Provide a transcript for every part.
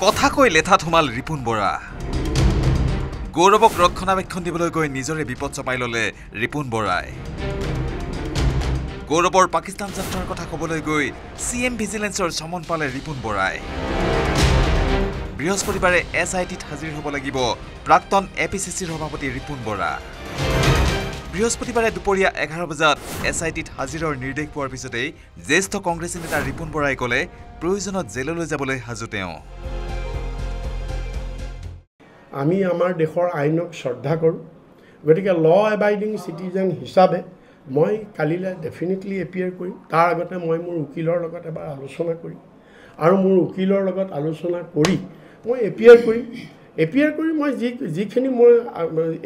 কথা কৈ লেঠাত সোমাল ৰিপুণ বৰা গৌৰৱক ৰক্ষণাবেক্ষণ দিবলৈ গৈ নিজৰে বিপদ চপাই ললে ৰিপুণ বৰাই গৌৰৱৰ পাকিস্তান যাত্ৰাৰ কথা ক'বলৈ গৈ সিএম ভিজিলেন্সৰ সমন পালে ৰিপুণ বৰাই বৃহস্পতিবাৰে এছআইটিত হাজিৰ হ'ব লাগিব প্ৰাক্তন এপিচিচিৰ সভাপতি ৰিপুণ বৰা বৃহস্পতিবাৰে দুপৰীয়া 11 বজাত এছআইটিত হাজিৰৰ নিৰ্দেশ পোৱাৰ পিছতেই জ্যেষ্ঠ কংগ্ৰেছী নেতা ৰিপুণ বৰাই ক'লে প্ৰয়োজনত জেললৈ যাবলৈ সাজু তেওঁ আমি আমাৰ দেশৰ আইনক শ্ৰদ্ধা কৰোঁ গতিকে ল এবাইডিং সিটিজেন হিচাপে মই কালিলৈ ডেফিনেটলি এপিয়াৰ কৰিম তাৰ আগতে মই মোৰ উকিলৰ লগত এবাৰ আলোচনা কৰিম আৰু মোৰ উকিলৰ লগত আলোচনা কৰি মই এপিয়াৰ কৰি মই যিখিনি মই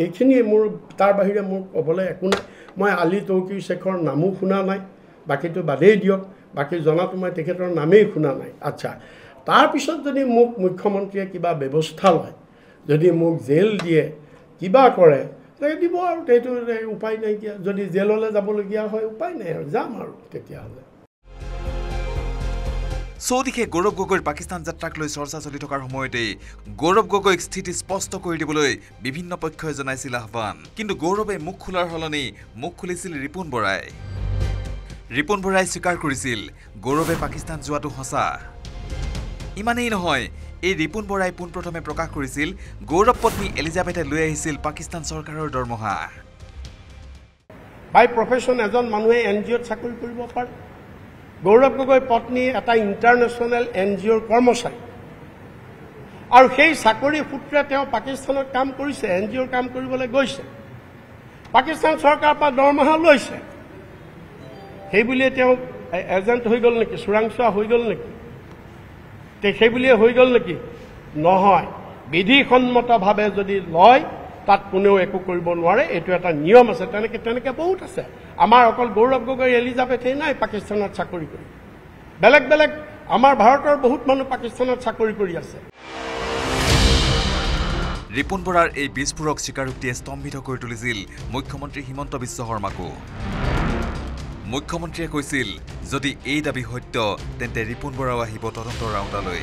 এইখিনি মোৰ তাৰ বাহিৰে মোৰ ক'বলৈ একো নাই মই আলী তৌকিৰ শেখৰ নামো শুনা নাই বাকীটো বাদেই দিয়ক বাকী জনাটো মই তেখেতৰ নামেই শুনা নাই আচ্ছা তাৰপিছত যদি মোক মুখ্যমন্ত্ৰীয়ে কিবা ব্যৱস্থা লয় যদি মোক জেল দিয়ে কিবা কৰে তাকে দিব আৰু সেইটো উপায় নাইকিয়া যদি জেললৈ যাবলগীয়া হয় উপায় নাই আৰু যাম আৰু তেতিয়াহ'লে চৌদিশে গৌৰৱ গগৈৰ পাকিস্তান যাত্ৰাক লৈ চৰ্চা চলি থকাৰ সময়তেই গৌৰৱ গগৈক স্থিতি স্পষ্ট কৰি দিবলৈ বিভিন্ন পক্ষই জনাইছিল আহ্বান কিন্তু গৌৰৱে মুখ খোলাৰ সলনি মুখ খুলিছিল ৰিপুণ বৰাই স্বীকাৰ কৰিছিল গৌৰৱে পাকিস্তান যোৱাটো সঁচা ইমানেই নহয় এই ৰিপুণ বৰাই পোনপ্ৰথমে প্ৰকাশ কৰিছিল গৌৰৱ পত্নী এলিজাবেথে লৈ আহিছিল পাকিস্তান চৰকাৰৰ দৰমহা বাই প্ৰফেশ্যন এজন মানুহে এনজিঅ'ত চাকৰি কৰিব পাৰে গৌৰৱ গগৈ পত্নী এটা ইণ্টাৰনেশ্যনেল এনজিঅ'ৰ কৰ্মচাৰী আৰু সেই চাকৰি সূত্ৰে তেওঁ পাকিস্তানত কাম কৰিছে এনজিঅ'ৰ কাম কৰিবলৈ গৈছে পাকিস্তান চৰকাৰৰ পৰা দৰমহা লৈছে সেই বুলিয়ে তেওঁ এজেণ্ট হৈ গ'ল নেকি চোৰাংচোৱা হৈ গ'ল নেকি সেই বুলিয়ে হৈ গ'ল নেকি নহয় বিধিসন্মতভাৱে যদি লয় তাত কোনেও একো কৰিব নোৱাৰে এইটো এটা নিয়ম আছে তেনেকে বহুত আছে আমাৰ অকল গৌৰৱ গগৈ এলিজাবেথেই নাই পাকিস্তানত চাকৰি কৰি বেলেগ আমাৰ ভাৰতৰ বহুত মানুহ পাকিস্তানত চাকৰি কৰি আছে ৰিপুণ বৰাৰ এই বিস্ফোৰক স্বীকাৰোক্তিয়ে স্তম্ভিত কৰি তুলিছিল মুখ্যমন্ত্ৰী হিমন্ত বিশ্ব শৰ্মাকো মুখ্যমন্ত্ৰীয়ে কৈছিল যদি এই দাবী সত্য তেন্তে ৰিপুণ বৰাও আহিব তদন্তৰ ৰাউণ্ডালৈ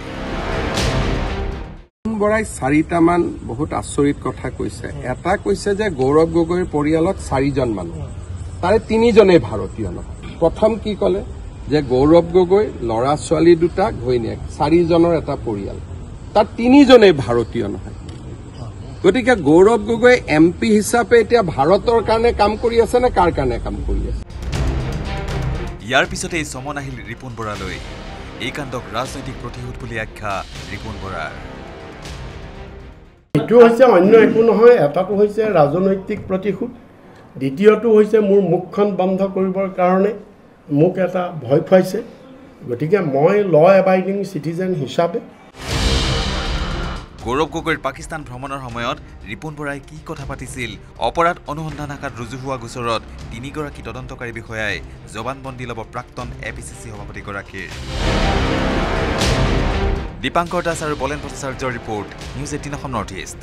বৰাই 4টামান বহুত আচৰিত কথা কৈছে এটা কৈছে যে গৌৰৱ গগৈৰ পৰিয়ালত 4জন মানুহ তাৰে 3জনেই ভাৰতীয় নহয় প্ৰথম কি ক'লে যে গৌৰৱ গগৈ ল'ৰা ছোৱালী দুটা ঘৈণীয়েক 4জনৰ এটা পৰিয়াল তাত 3জনেই ভাৰতীয় নহয় গতিকে গৌৰৱ গগৈ এমপি হিচাপে এতিয়া ভাৰতৰ কাৰণে কাম কৰি আছে নে কাৰ কাৰণে কাম কৰি আছে ইয়াৰ পিছতেই সমন আহিল ৰিপুণ বৰালৈ এই কাণ্ডক ৰাজনৈতিক প্ৰতিশোধ বুলি আখ্যা ৰিপুণ বৰাৰ এইটো হৈছে অন্য একো নহয় এটাটো হৈছে ৰাজনৈতিক প্ৰতিশোধ দ্বিতীয়টো হৈছে মোৰ মুখখন বন্ধ কৰিবৰ কাৰণে মোক এটা ভয় খুৱাইছে গতিকে মই ল এবাইডিং সিটিজেন হিচাপে গৌৰৱ গগৈৰ পাকিস্তান ভ্ৰমণৰ সময়ত ৰিপুণ বৰাই কি কথা পাতিছিল অপৰাধ অনুসন্ধান শাখাত ৰুজু হোৱা গোচৰত 3গৰাকী তদন্তকাৰী বিষয়াই জবানবন্দী ল'ব প্ৰাক্তন এপিচিচি সভাপতিগৰাকীৰ দীপাংকৰ দাস আৰু বলেন ভট্টাচাৰ্যৰ report news 18 Assam north east